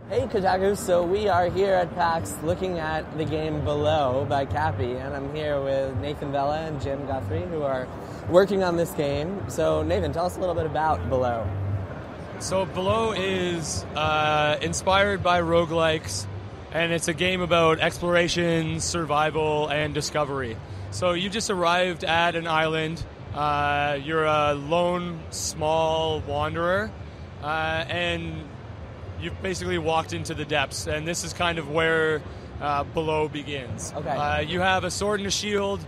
Hey Kotaku, so we are here at PAX looking at the game Below by Cappy, and I'm here with Nathan Vella and Jim Guthrie, who are working on this game. So Nathan, tell us a little bit about Below. So Below is inspired by roguelikes, and it's a game about exploration, survival, and discovery. So you just arrived at an island. You're a lone, small wanderer, and you've basically walked into the depths, and this is kind of where Below begins. Okay. You have a sword and a shield.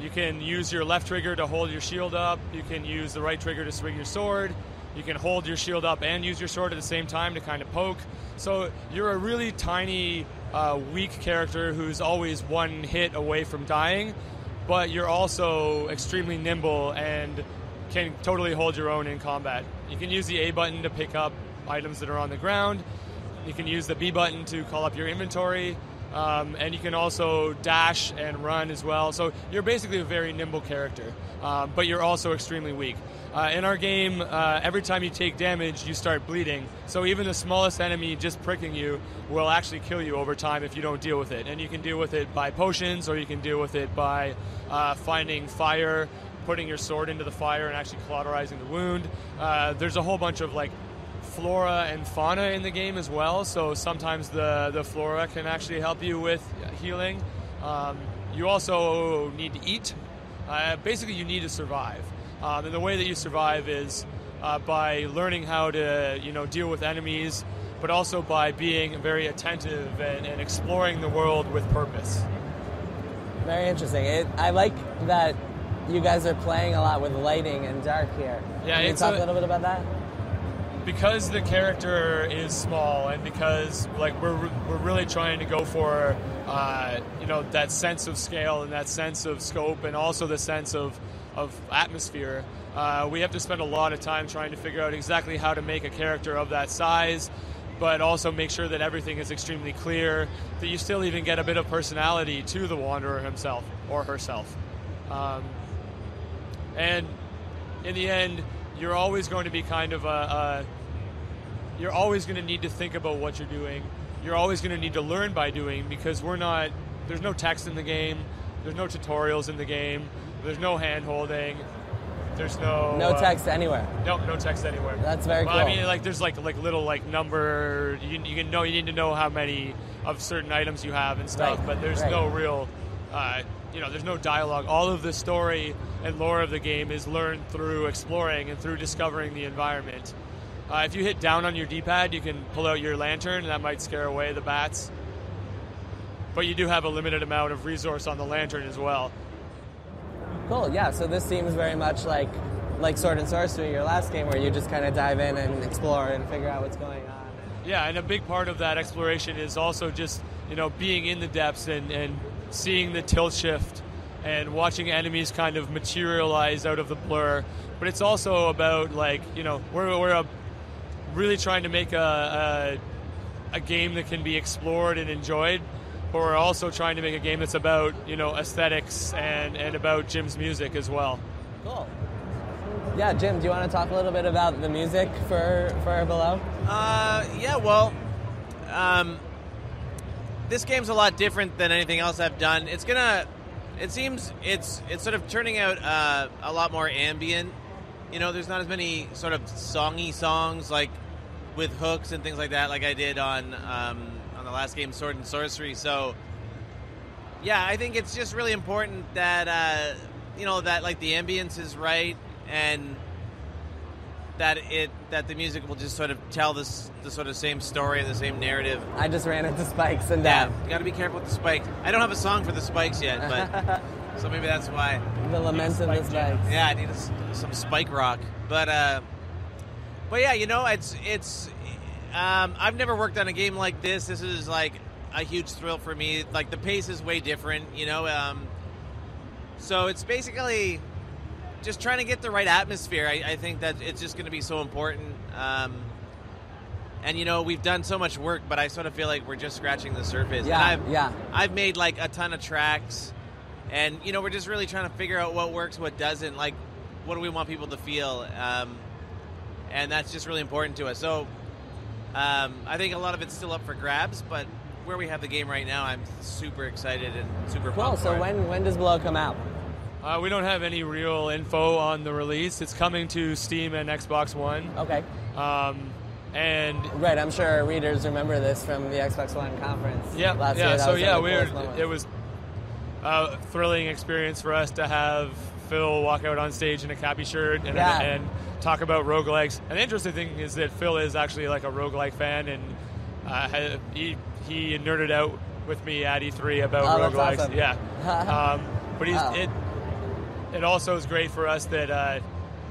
You can use your left trigger to hold your shield up. You can use the right trigger to swing your sword. You can hold your shield up and use your sword at the same time to kind of poke. So you're a really tiny, weak character who's always one hit away from dying, but you're also extremely nimble and can totally hold your own in combat. You can use the A button to pick up items that are on the ground. You can use the B button to call up your inventory, and you can also dash and run as well. So you're basically a very nimble character, but you're also extremely weak. In our game, every time you take damage, you start bleeding. So even the smallest enemy just pricking you will actually kill you over time if you don't deal with it. And you can deal with it by potions, or you can deal with it by finding fire, putting your sword into the fire and actually cauterizing the wound. There's a whole bunch of flora and fauna in the game as well, so sometimes the flora can actually help you with healing. You also need to eat. Basically, you need to survive. And the way that you survive is by learning how to deal with enemies, but also by being very attentive and exploring the world with purpose. Very interesting. I like that you guys are playing a lot with lighting and dark here. Yeah, Can you talk a little bit about that? Because the character is small, and because we're really trying to go for that sense of scale and that sense of scope, and also the sense of atmosphere, we have to spend a lot of time trying to figure out exactly how to make a character of that size, but also make sure that everything is extremely clear, that you still even get a bit of personality to the Wanderer himself or herself. And in the end, you're always going to be kind of you're always going to need to think about what you're doing. You're always going to need to learn by doing, because there's no text in the game, there's no tutorials in the game, there's no hand-holding, there's no text anywhere. No text anywhere. That's very cool. I mean, there's little number, you need to know how many of certain items you have and stuff, but there's no real, there's no dialogue. All of the story and lore of the game is learned through exploring and through discovering the environment. If you hit down on your D-pad, you can pull out your lantern, and that might scare away the bats. But you do have a limited amount of resource on the lantern as well. Cool, yeah, so this seems very much like Sword and Sorcery, your last game, where you just kind of dive in and explore and figure out what's going on. Yeah, and a big part of that exploration is also just, being in the depths and seeing the tilt shift and watching enemies kind of materialize out of the blur. But it's also about, we're really trying to make a game that can be explored and enjoyed, but we're also trying to make a game that's about, aesthetics and about Jim's music as well. Cool. Yeah, Jim, do you want to talk a little bit about the music for Below? This game's a lot different than anything else I've done. It seems it's sort of turning out a lot more ambient. There's not as many sort of songy songs with hooks and things like that, like I did on the last game, Sword and Sorcery. So, yeah, I think it's just really important that that the ambience is right, and that the music will just sort of tell the sort of same story and the same narrative. I just ran into spikes and down. Yeah, you got to be careful with the spikes. I don't have a song for the spikes yet, but so maybe that's why. The lament of the spikes. Yeah, I need some spike rock. But yeah, it's I've never worked on a game like this. This is a huge thrill for me. The pace is way different, so it's basically just trying to get the right atmosphere. I think that it's just going to be so important. And we've done so much work, but I sort of feel like we're just scratching the surface. Yeah, I've made a ton of tracks, and we're just really trying to figure out what works, what doesn't. What do we want people to feel? And that's just really important to us. So I think a lot of it's still up for grabs, but where we have the game right now, I'm super excited and super Cool. pumped for So it. when does Below come out? We don't have any real info on the release. It's coming to Steam and Xbox One. Okay. And Right, I'm sure our readers remember this from the Xbox One conference last year. That So was one of the coolest it moments. was a thrilling experience for us to have Phil walk out on stage in a Cappy shirt and talk about roguelikes. And the interesting thing is that Phil is actually like a roguelike fan, and he nerded out with me at E3 about roguelikes. That's awesome. Yeah. But Wow. it also is great for us that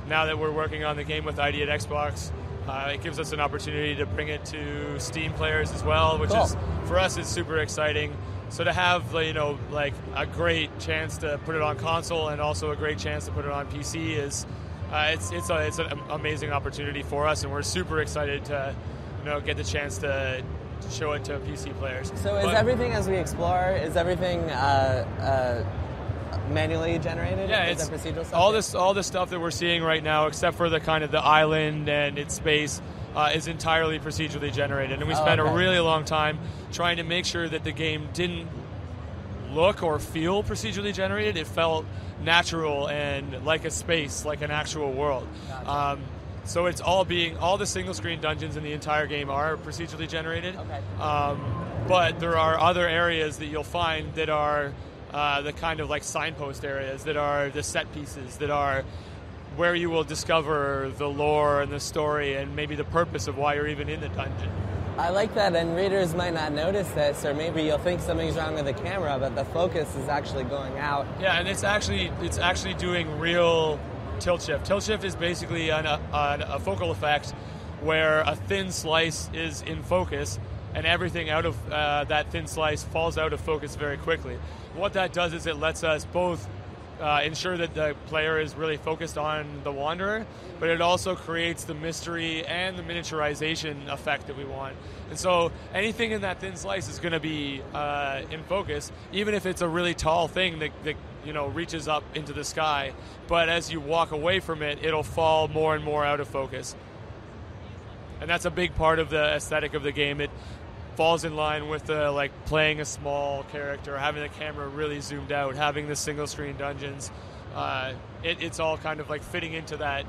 now that we're working on the game with ID at Xbox, it gives us an opportunity to bring it to Steam players as well, which is for us is super exciting. So to have like a great chance to put it on console and also a great chance to put it on PC is it's an amazing opportunity for us, and we're super excited to get the chance to show it to PC players. So is everything as we explore? Is everything manually generated? Yeah, is it's that procedural stuff? all the stuff that we're seeing right now, except for the kind of the island and its space, is entirely procedurally generated. And we spent a really long time trying to make sure that the game didn't look or feel procedurally generated. It felt natural and like a space, like an actual world. Gotcha. So it's all the single screen dungeons in the entire game are procedurally generated. Okay. But there are other areas that you'll find that are the kind of like signpost areas, that are the set pieces, that are where you will discover the lore and the story and maybe the purpose of why you're even in the dungeon. I like that, and readers might not notice this, or maybe you'll think something's wrong with the camera, but the focus is actually going out. Yeah, and it's actually doing real tilt shift. Tilt shift is basically a focal effect where a thin slice is in focus, and everything out of that thin slice falls out of focus very quickly. What that does is it lets us both ensure that the player is really focused on the wanderer, but it also creates the mystery and the miniaturization effect that we want. And so anything in that thin slice is going to be in focus, even if it's a really tall thing that reaches up into the sky. But as you walk away from it, it'll fall more and more out of focus. And that's a big part of the aesthetic of the game. It falls in line with like playing a small character, having the camera really zoomed out, having the single screen dungeons. It's all kind of like fitting into that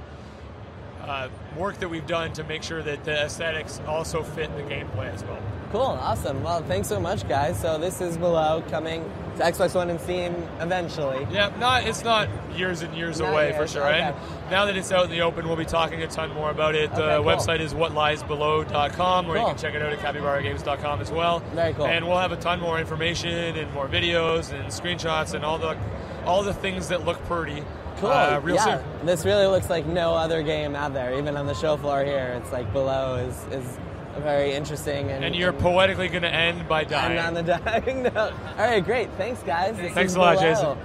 work that we've done to make sure that the aesthetics also fit the gameplay as well. Cool, awesome. Well, thanks so much, guys. So this is Below, coming to Xbox One and Steam eventually. Yeah, it's not years and years away for sure. Okay. And now that it's out in the open, we'll be talking a ton more about it. The website is whatliesbelow.com, or you can check it out at capybaragames.com as well. Very cool. And we'll have a ton more information and more videos and screenshots and all the things that look pretty. Cool. Real soon. This really looks like no other game out there. Even on the show floor here, it's like Below is very interesting. And you're poetically going to end by dying. And on the dying note. All right, great. Thanks, guys. Thanks a lot, Jason.